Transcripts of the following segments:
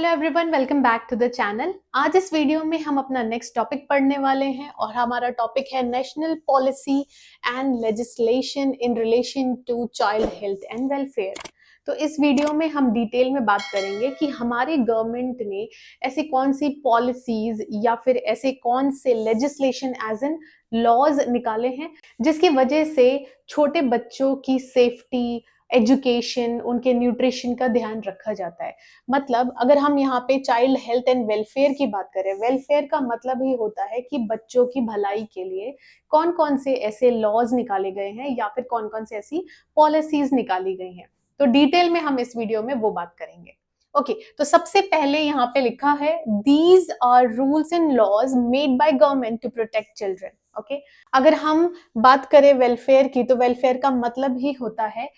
Hello everyone, welcome back to the channel. आज इस video में हम अपना नेक्स्ट टॉपिक पढ़ने वाले हैं और हमारा टॉपिक है national policy and legislation in relation to child health and welfare. तो इस वीडियो में हम डिटेल में बात करेंगे कि हमारी गवर्नमेंट ने ऐसी कौन सी पॉलिसीज या फिर ऐसे कौन से लेजिस्लेशन एज एन लॉज निकाले हैं जिसकी वजह से छोटे बच्चों की सेफ्टी, एजुकेशन, उनके न्यूट्रिशन का ध्यान रखा जाता है। मतलब अगर हम यहाँ पे चाइल्ड हेल्थ एंड वेलफेयर की बात करें, वेलफेयर का मतलब ही होता है कि बच्चों की भलाई के लिए कौन कौन से ऐसे लॉज निकाले गए हैं या फिर कौन कौन से ऐसी पॉलिसीज निकाली गई हैं। तो डिटेल में हम इस वीडियो में वो बात करेंगे। ओके, तो सबसे पहले यहाँ पे लिखा है these are rules and laws made by government to protect children. Okay, अगर हम बात करें वेलफेयर की तो वेलफेयर का मतलब ही होता है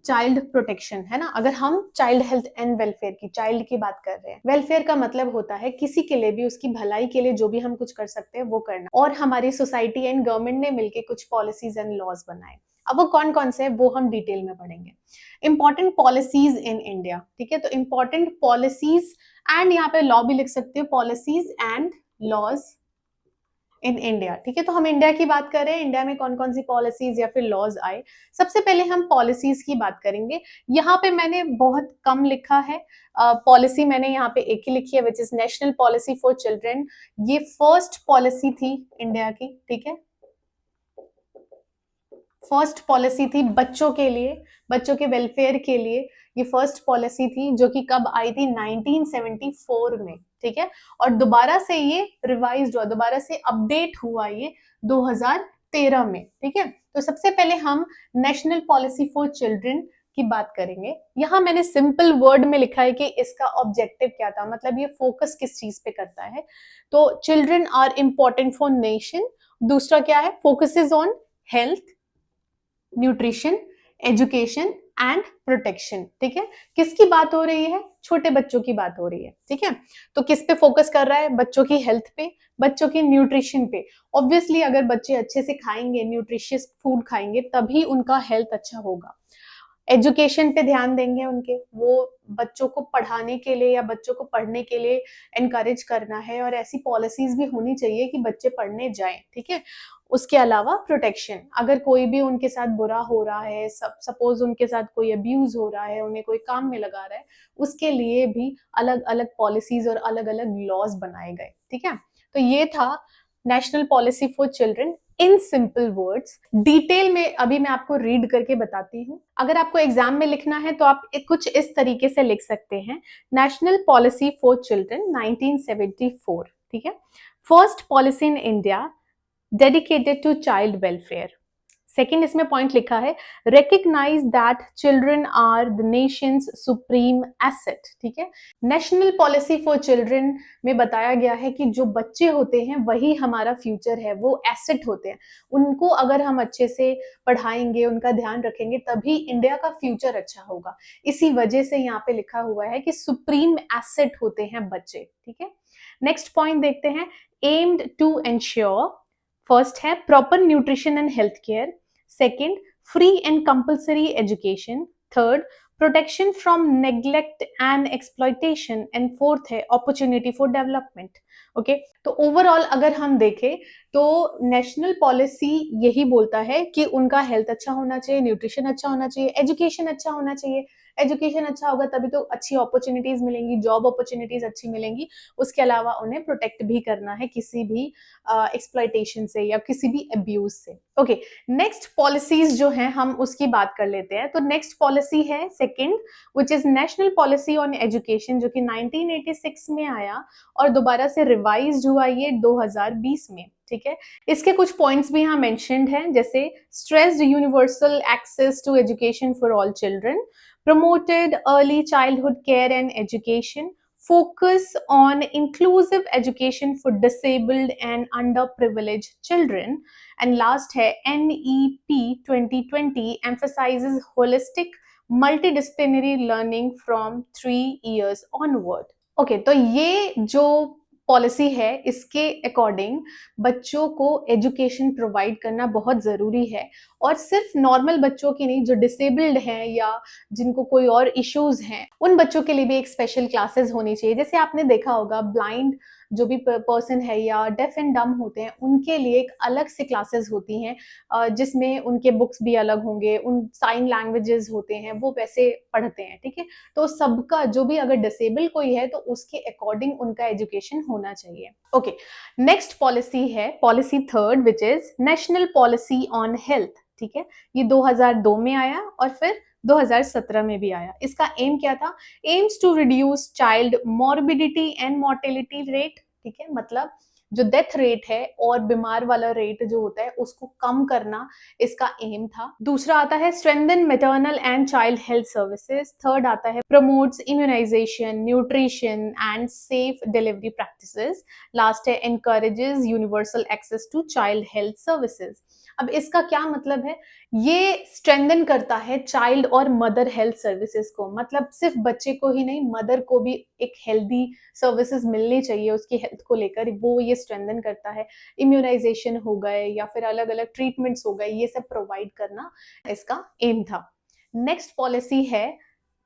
चाइल्ड प्रोटेक्शन, है ना। अगर हम चाइल्ड हेल्थ एंड वेलफेयर की, चाइल्ड की बात कर रहे हैं, वेलफेयर का मतलब होता है किसी के लिए भी उसकी भलाई के लिए जो भी हम कुछ कर सकते हैं वो करना। और हमारी सोसाइटी एंड गवर्नमेंट ने मिलकर कुछ पॉलिसीज एंड लॉज बनाए। अब वो कौन कौन से है वो हम डिटेल में पढ़ेंगे। इंपॉर्टेंट पॉलिसीज इन इंडिया, ठीक है। तो इंपॉर्टेंट पॉलिसीज एंड यहाँ पे लॉ भी लिख सकते हो, policies and laws in India, ठीक है। तो हम इंडिया की बात कर रहे हैं, इंडिया में कौन कौन सी पॉलिसीज या फिर लॉज आए। सबसे पहले हम पॉलिसीज की बात करेंगे। यहाँ पे मैंने बहुत कम लिखा है, पॉलिसी मैंने यहाँ पे एक ही लिखी है, which is national policy for children. ये फर्स्ट पॉलिसी थी इंडिया की, ठीक है। फर्स्ट पॉलिसी थी बच्चों के लिए, बच्चों के वेलफेयर के लिए। ये फर्स्ट पॉलिसी थी जो कि कब आई थी, 1974 में, ठीक है। और दोबारा से ये रिवाइज हुआ, दोबारा से अपडेट हुआ ये 2013 में, ठीक है। तो सबसे पहले हम नेशनल पॉलिसी फॉर चिल्ड्रन की बात करेंगे। यहाँ मैंने सिंपल वर्ड में लिखा है कि इसका ऑब्जेक्टिव क्या था, मतलब ये फोकस किस चीज पे करता है। तो children are important for nation. दूसरा क्या है, focuses on health, nutrition, education and protection, ठीक है। किसकी बात हो रही है, छोटे बच्चों की बात हो रही है, ठीक है। तो किस पे फोकस कर रहा है, बच्चों की हेल्थ पे, बच्चों की न्यूट्रिशन पे। ऑब्वियसली अगर बच्चे अच्छे से खाएंगे, न्यूट्रिशियस फूड खाएंगे, तभी उनका हेल्थ अच्छा होगा। एजुकेशन पे ध्यान देंगे उनके, वो बच्चों को पढ़ाने के लिए या बच्चों को पढ़ने के लिए एनकरेज करना है और ऐसी पॉलिसीज भी होनी चाहिए कि बच्चे पढ़ने जाएं, ठीक है। उसके अलावा प्रोटेक्शन, अगर कोई भी उनके साथ बुरा हो रहा है, सपोज उनके साथ कोई अब्यूज हो रहा है, उन्हें कोई काम में लगा रहा है, उसके लिए भी अलग अलग पॉलिसीज और अलग अलग लॉज बनाए गए, ठीक है। तो ये था national policy for children in simple words. Detail में अभी मैं आपको रीड करके बताती हूँ। अगर आपको एग्जाम में लिखना है तो आप कुछ इस तरीके से लिख सकते हैं, नेशनल पॉलिसी फॉर चिल्ड्रन 1974, ठीक है। First policy in India dedicated to child welfare. Second इसमें पॉइंट लिखा है, recognise that children are the nation's supreme asset, ठीक है। नेशनल पॉलिसी फॉर चिल्ड्रन में बताया गया है कि जो बच्चे होते हैं वही हमारा फ्यूचर है, वो एसेट होते हैं। उनको अगर हम अच्छे से पढ़ाएंगे, उनका ध्यान रखेंगे, तभी इंडिया का फ्यूचर अच्छा होगा। इसी वजह से यहाँ पे लिखा हुआ है कि सुप्रीम एसेट होते हैं बच्चे, ठीक है। नेक्स्ट पॉइंट देखते हैं, एम्ड टू एंश्योर। फर्स्ट है proper nutrition and health care, second free and compulsory education, third protection from neglect and exploitation, and fourth है अपॉर्चुनिटी फॉर डेवलपमेंट। ओके, तो ओवरऑल अगर हम देखें तो नेशनल पॉलिसी यही बोलता है कि उनका हेल्थ अच्छा होना चाहिए, न्यूट्रिशन अच्छा होना चाहिए, एजुकेशन अच्छा होना चाहिए। एजुकेशन अच्छा होगा तभी तो अच्छी अपॉर्चुनिटीज मिलेंगी, जॉब अपॉर्चुनिटीज अच्छी मिलेंगी। उसके अलावा उन्हें प्रोटेक्ट भी करना है किसी भी एक्सप्लॉयटेशन से या किसी भी अब्यूज से। ओके, नेक्स्ट पॉलिसीज जो हैं हम उसकी बात कर लेते हैं। तो नेक्स्ट पॉलिसी है second, which is national policy on education, जो कि 1986 में आया और दोबारा से रिवाइज हुआ ये 2020 में, ठीक है। इसके कुछ पॉइंट्स भी यहाँ मेंशन्ड हैं, जैसे stressed universal access to education for all children, promoted early childhood care and education, focus on inclusive education for disabled and underprivileged children, and last है NEP 2020 emphasizes holistic multidisciplinary learning from 3 years onward. Okay, तो ये जो policy है इसके according बच्चों को education provide करना बहुत ज़रूरी है, और सिर्फ नॉर्मल बच्चों की नहीं, जो डिसेबल्ड हैं या जिनको कोई और इश्यूज हैं, उन बच्चों के लिए भी एक स्पेशल क्लासेस होनी चाहिए। जैसे आपने देखा होगा ब्लाइंड जो भी पर्सन है या डेफ एंड डम होते हैं, उनके लिए एक अलग से क्लासेस होती हैं, जिसमें उनके बुक्स भी अलग होंगे, उन साइन लैंग्वेजेस होते हैं वो वैसे पढ़ते हैं, ठीक है। तो सबका जो भी अगर डिसेबल कोई है तो उसके अकॉर्डिंग उनका एजुकेशन होना चाहिए। ओके, नेक्स्ट पॉलिसी है policy third, which is national policy on health. ठीक है, ये 2002 में आया और फिर 2017 में भी आया। इसका एम क्या था? Aims to reduce child morbidity and mortality rate. ठीक है, मतलब जो डेथ रेट है और बीमार वाला रेट जो होता है उसको कम करना इसका एम था। दूसरा आता है strengthen maternal and child health services. Third आता है promotes immunisation, nutrition and safe delivery practices. Last है encourages universal access to child health services. अब इसका क्या मतलब है? ये स्ट्रेंथन करता है चाइल्ड और मदर हेल्थ सर्विसेज को, मतलब सिर्फ बच्चे को ही नहीं, मदर को भी एक हेल्दी सर्विसेज मिलनी चाहिए उसकी हेल्थ को लेकर, वो ये स्ट्रेंथन करता है। इम्यूनाइजेशन हो गए या फिर अलग अलग ट्रीटमेंट्स हो गए, ये सब प्रोवाइड करना इसका एम था। नेक्स्ट पॉलिसी है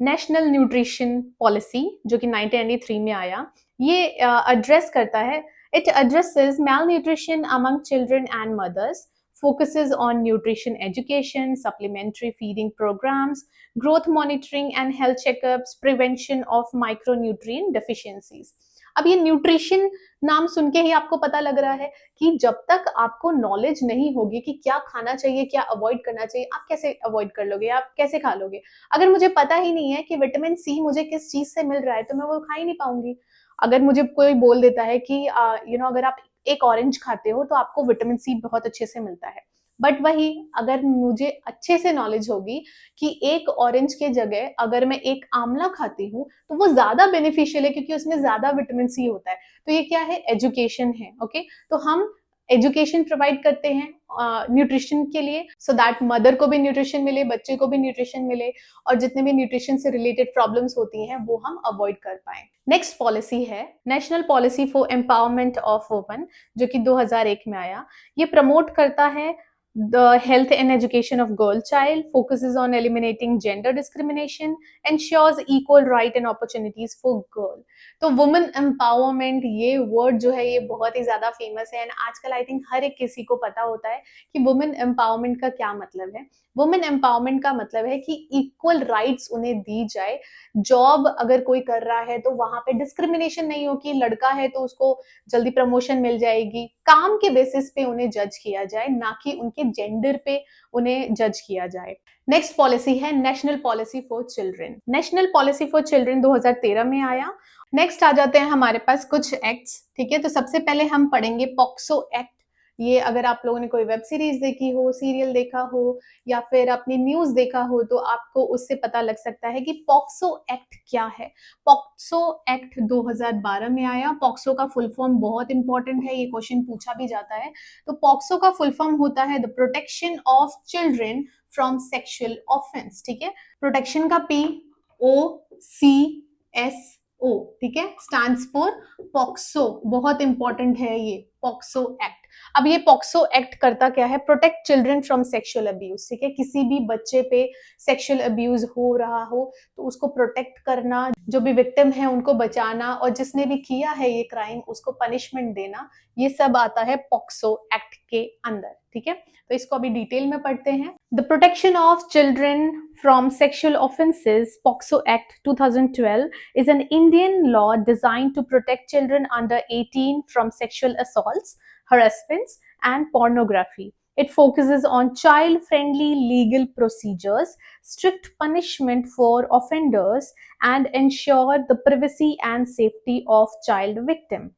नेशनल न्यूट्रिशन पॉलिसी, जो कि 1993 में आया। ये एड्रेस करता है, it addresses malnutrition among children and mothers, focuses on nutrition education, supplementary feeding programs, growth monitoring and health checkups, prevention of micronutrient deficiencies. अब ये न्यूट्रिशन नाम सुन के ही आपको पता लग रहा है कि जब तक आपको नॉलेज नहीं होगी कि क्या खाना चाहिए, क्या अवॉइड करना चाहिए, आप कैसे अवॉइड कर लोगे, आप कैसे खा लोगे? अगर मुझे पता ही नहीं है कि विटामिन सी मुझे किस चीज से मिल रहा है तो मैं वो खा ही नहीं पाऊंगी। अगर मुझे कोई बोल देता है कि अगर आप एक ऑरेंज खाते हो तो आपको विटामिन सी बहुत अच्छे से मिलता है, बट वही अगर मुझे अच्छे से नॉलेज होगी कि एक ऑरेंज के जगह अगर मैं एक आंवला खाती हूँ तो वो ज्यादा बेनिफिशियल है क्योंकि उसमें ज्यादा विटामिन सी होता है। तो ये क्या है? एजुकेशन है। ओके, तो हम एजुकेशन प्रोवाइड करते हैं न्यूट्रिशन के लिए, सो दैट मदर को भी न्यूट्रिशन मिले, बच्चे को भी न्यूट्रिशन मिले, और जितने भी न्यूट्रिशन से रिलेटेड प्रॉब्लम्स होती हैं वो हम अवॉइड कर पाए। नेक्स्ट पॉलिसी है national policy for empowerment of women, जो कि 2001 में आया। ये प्रमोट करता है the health and education of girl child, focuses on eliminating gender discrimination, ensures equal right and opportunities for girl। तो वुमेन एम्पावरमेंट ये वर्ड जो है ये बहुत ही ज्यादा फेमस है, एंड आजकल आई थिंक हर एक किसी को पता होता है कि वुमेन एम्पावरमेंट का क्या मतलब है। वुमेन एम्पावरमेंट का मतलब है कि इक्वल राइट्स उन्हें दी जाए। जॉब अगर कोई कर रहा है तो वहां पे डिस्क्रिमिनेशन नहीं हो कि लड़का है तो उसको जल्दी प्रमोशन मिल जाएगी। काम के बेसिस पे उन्हें जज किया जाए, ना कि उनके जेंडर पे उन्हें जज किया जाए। नेक्स्ट पॉलिसी है national policy for children. National policy for children 2013 में आया। नेक्स्ट आ जाते हैं हमारे पास कुछ एक्ट्स। ठीक है, तो सबसे पहले हम पढ़ेंगे पॉक्सो एक्ट। ये अगर आप लोगों ने कोई वेब सीरीज देखी हो, सीरियल देखा हो या फिर अपनी न्यूज देखा हो तो आपको उससे पता लग सकता है कि पॉक्सो एक्ट क्या है। पॉक्सो एक्ट 2012 में आया। पॉक्सो का फुल फॉर्म बहुत इंपॉर्टेंट है, ये क्वेश्चन पूछा भी जाता है। तो पॉक्सो का फुल फॉर्म होता है the protection of children from sexual offence. ठीक है, प्रोटेक्शन का POCSO, ठीक है, स्टैंड्स फॉर पॉक्सो। बहुत इंपॉर्टेंट है ये पॉक्सो एक्ट। अब ये पॉक्सो एक्ट करता क्या है? Protect children from sexual abuse. ठीक है, किसी भी बच्चे पे सेक्सुअल अब्यूज हो रहा हो तो उसको प्रोटेक्ट करना, जो भी विक्टिम है उनको बचाना, और जिसने भी किया है ये क्राइम उसको पनिशमेंट देना, ये सब आता है पॉक्सो एक्ट के अंदर। ठीक है, तो इसको अभी डिटेल में पढ़ते हैं। The protection of children from sexual offences POCSO act 2012 is an Indian law designed to protect children under 18 from sexual assaults, harassments, and pornography. It focuses on child-friendly legal procedures, strict punishment for offenders, and ensure the privacy and safety of child victim.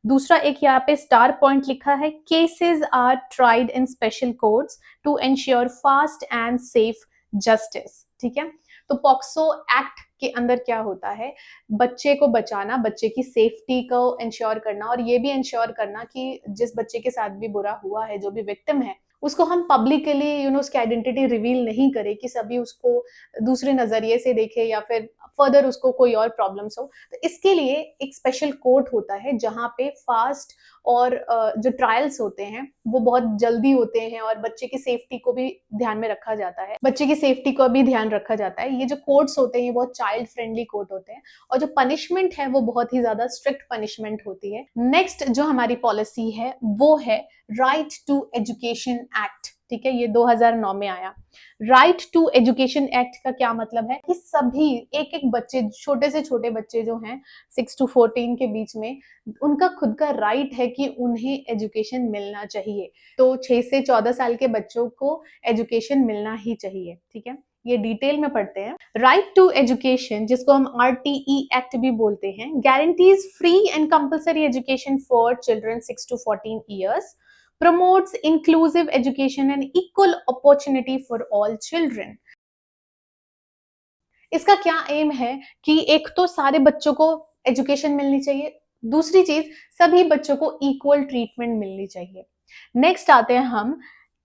दूसरा एक यहाँ पे star point लिखा है, cases are tried in special courts to ensure fast and safe justice. ठीक है, तो POCSO act के अंदर क्या होता है? बच्चे को बचाना, बच्चे की सेफ्टी को इंश्योर करना, और ये भी इंश्योर करना कि जिस बच्चे के साथ भी बुरा हुआ है, जो भी विक्टिम है, उसको हम पब्लिकली उसकी आइडेंटिटी रिवील नहीं करें कि सभी उसको दूसरे नजरिए से देखे या फिर फर्दर उसको कोई और प्रॉब्लम्स हो, तो इसके लिए एक स्पेशल कोर्ट होता है जहाँ पे फास्ट और जो ट्रायल्स होते हैं वो बहुत जल्दी होते हैं और बच्चे की सेफ्टी को भी ध्यान में रखा जाता है, बच्चे की सेफ्टी को भी ध्यान रखा जाता है। ये जो कोर्ट्स होते हैं बहुत चाइल्ड फ्रेंडली कोर्ट होते हैं और जो पनिशमेंट है वो बहुत ही ज्यादा स्ट्रिक्ट पनिशमेंट होती है। नेक्स्ट जो हमारी पॉलिसी है वो है राइट टू एजुकेशन एक्ट। ठीक है, ये 2009 में आया। राइट टू एजुकेशन एक्ट का क्या मतलब है कि सभी एक एक बच्चे, छोटे से छोटे बच्चे जो हैं 6 to 14 के बीच में, उनका खुद का राइट है कि उन्हें एजुकेशन मिलना चाहिए। तो 6 से 14 साल के बच्चों को एजुकेशन मिलना ही चाहिए। ठीक है, ये डिटेल में पढ़ते हैं। राइट टू एजुकेशन, जिसको हम RTE एक्ट भी बोलते हैं, guarantees free and compulsory education for children 6 to 14 years, promotes inclusive education and equal opportunity for all children। इसका क्या एम है कि एक तो सारे बच्चों को एजुकेशन मिलनी चाहिए, दूसरी चीज सभी बच्चों को इक्वल ट्रीटमेंट मिलनी चाहिए। नेक्स्ट आते हैं हम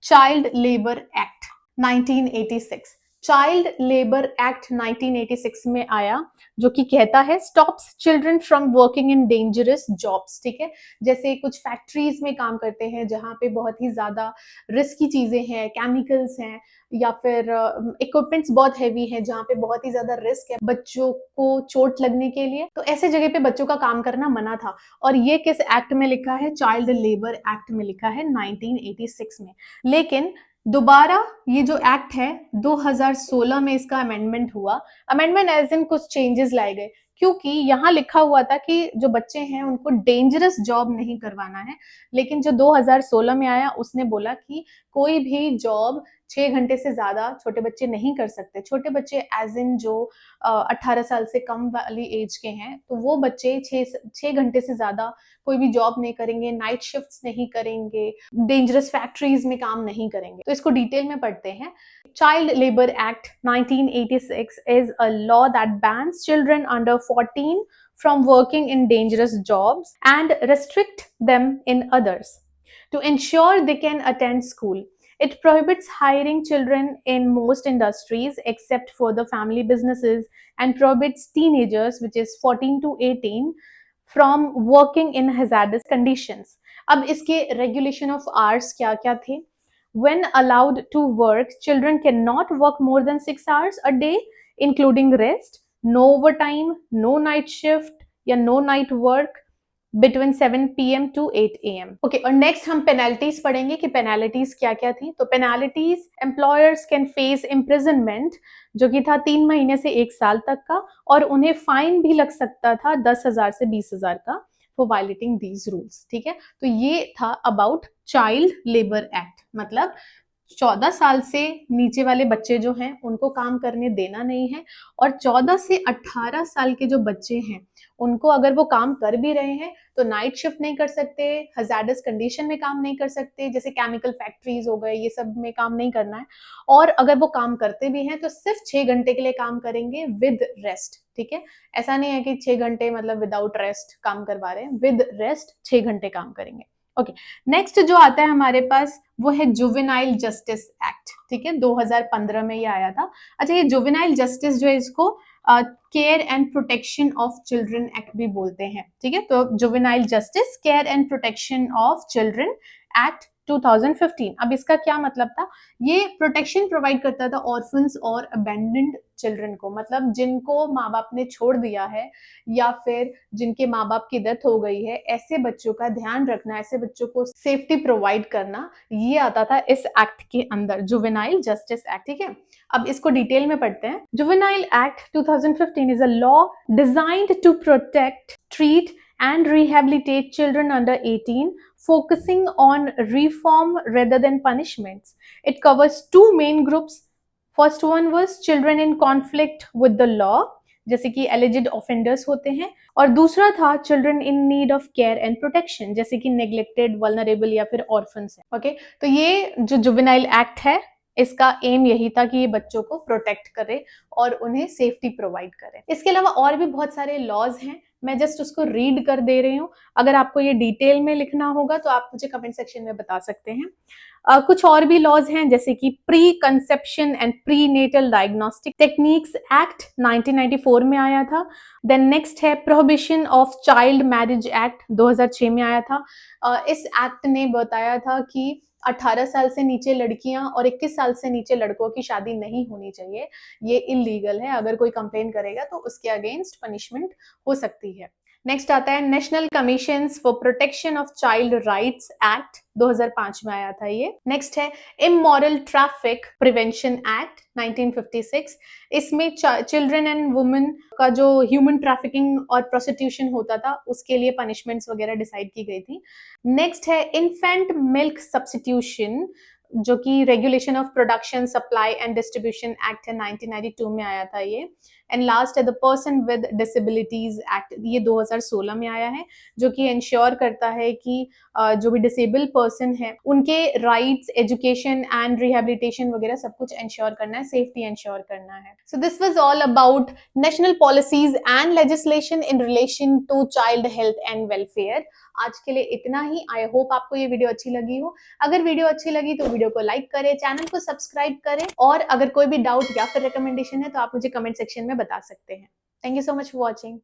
child labour act 1986। Child labour act 1986 में आया, जो कि कहता है stops children from working in dangerous jobs. ठीक है, जैसे कुछ फैक्ट्रीज में काम करते हैं जहां पे बहुत ही ज्यादा रिस्की चीजें हैं, केमिकल्स हैं, या फिर इक्विपमेंट्स बहुत हैवी हैं जहाँ पे बहुत ही ज्यादा रिस्क है बच्चों को चोट लगने के लिए, तो ऐसे जगह पे बच्चों का काम करना मना था। और ये किस एक्ट में लिखा है? चाइल्ड लेबर एक्ट में लिखा है 1986 में। लेकिन दोबारा ये जो एक्ट है 2016 में इसका अमेंडमेंट हुआ। अमेंडमेंट एज इन कुछ चेंजेस लाए गए, क्योंकि यहाँ लिखा हुआ था कि जो बच्चे हैं उनको डेंजरस जॉब नहीं करवाना है, लेकिन जो 2016 में आया उसने बोला कि कोई भी जॉब 6 घंटे से ज्यादा छोटे बच्चे नहीं कर सकते। छोटे बच्चे एज इन जो 18 साल से कम वाली एज के हैं, तो वो बच्चे 6 घंटे से ज्यादा कोई भी जॉब नहीं करेंगे, नाइट शिफ्ट्स नहीं करेंगे, डेंजरस फैक्ट्रीज में काम नहीं करेंगे। तो इसको डिटेल में पढ़ते हैं। Child Labor Act 1986 is a law that bans children under 14 from working in dangerous jobs and restrict them in others to ensure they can attend school. It prohibits hiring children in most industries except for the family businesses and prohibits teenagers, which is 14 to 18, from working in hazardous conditions. अब इसके regulation of hours क्या क्या थे? When allowed to work, children cannot work more than 6 hours a day, including rest, no overtime, no night shift या no night work between 7 PM to 8 AM। Okay, और next हम penalties पढ़ेंगे कि penalties क्या क्या थी। तो penalties, employers can face imprisonment, जो कि था 3 महीने से 1 साल तक का, और उन्हें फाइन भी लग सकता था 10,000 से 20,000 का फॉर वायलेटिंग दीज रूल्स। ठीक है, तो ये था अबाउट चाइल्ड लेबर एक्ट। मतलब 14 साल से नीचे वाले बच्चे जो हैं उनको काम करने देना नहीं है, और 14 से 18 साल के जो बच्चे हैं उनको अगर वो काम कर भी रहे हैं तो नाइट शिफ्ट नहीं कर सकते, हजार्डस कंडीशन में काम नहीं कर सकते, जैसे केमिकल फैक्ट्रीज हो गए, ये सब में काम नहीं करना है। और अगर वो काम करते भी हैं तो सिर्फ 6 घंटे के लिए काम करेंगे विद रेस्ट। ठीक है, ऐसा नहीं है कि 6 घंटे मतलब विदाउट रेस्ट काम करवा रहे हैं, विद रेस्ट 6 घंटे काम करेंगे। ओके, नेक्स्ट जो आता है हमारे पास वो है जुवेनाइल जस्टिस एक्ट। ठीक है, 2015 में ये आया था। अच्छा, ये जुवेनाइल जस्टिस जो है इसको care and protection of children act भी बोलते हैं। ठीक है, तो juvenile justice care and protection of children act 2015। अब इसका क्या मतलब था? ये प्रोटेक्शन प्रोवाइड करता था ऑर्फन्स और अबेंडेंड चिल्ड्रन को, मतलब जिनको माँ बाप ने छोड़ दिया है या फिर जिनके माँ बाप की डेथ हो गई है, ऐसे बच्चों का ध्यान रखना, ऐसे बच्चों को सेफ्टी प्रोवाइड करना, ये आता था इस एक्ट के अंदर, जुवेनाइल जस्टिस एक्ट। ठीक है, अब इसको डिटेल में पढ़ते हैं। Juvenile act 2015 is a law designed to protect, treat and rehabilitate children under 18, focusing on reform rather than punishments. It covers 2 main groups. First one was children in conflict with the law, जैसे कि alleged offenders होते हैं, और दूसरा था children in need of care and protection, जैसे कि neglected, vulnerable या फिर orphans है। ओके, तो ये जो जुवेनाइल एक्ट है इसका एम यही था कि ये बच्चों को प्रोटेक्ट करे और उन्हें सेफ्टी प्रोवाइड करे। इसके अलावा और भी बहुत सारे लॉज हैं मैं जस्ट उसको रीड कर दे रही हूँ। अगर आपको ये डिटेल में लिखना होगा तो आप मुझे कमेंट सेक्शन में बता सकते हैं। कुछ और भी लॉज हैं, जैसे कि preconception and prenatal diagnostic techniques act 1994 में आया था। देन नेक्स्ट है prohibition of child marriage act 2006 में आया था। इस एक्ट ने बताया था कि 18 साल से नीचे लड़कियां और 21 साल से नीचे लड़कों की शादी नहीं होनी चाहिए। ये इलीगल है, अगर कोई कंप्लेन करेगा तो उसके अगेंस्ट पनिशमेंट हो सकती है। नेक्स्ट आता है national commission for protection of child rights act 2005 में आया था ये। नेक्स्ट है इमोरल ट्रैफिक प्रिवेंशन एक्ट 1956। इसमें चिल्ड्रन एंड वुमेन का जो ह्यूमन ट्रैफिकिंग और प्रोस्टिट्यूशन होता था उसके लिए पनिशमेंट्स वगैरह डिसाइड की गई थी। नेक्स्ट है इन्फेंट मिल्क सब्स्टिट्यूशन, जो कि regulation of production supply and distribution act है 1992 में आया था ये। एंड लास्ट है the person with disabilities act, ये 2016 में आया है, जो कि इंश्योर करता है कि जो भी डिसेबल पर्सन है उनके राइट्स, एजुकेशन एंड रिहेबिलिटेशन वगैरह सब कुछ इंश्योर करना है, सेफ्टी इंश्योर करना है। So this was all about national policies and legislation in relation to child health and welfare. आज के लिए इतना ही। आई होप आपको ये वीडियो अच्छी लगी हो। अगर वीडियो अच्छी लगी तो वीडियो को लाइक करें, चैनल को सब्सक्राइब करें, और अगर कोई भी डाउट या फिर रिकमेंडेशन है तो आप मुझे कमेंट सेक्शन में बता सकते हैं। Thank you so much for watching.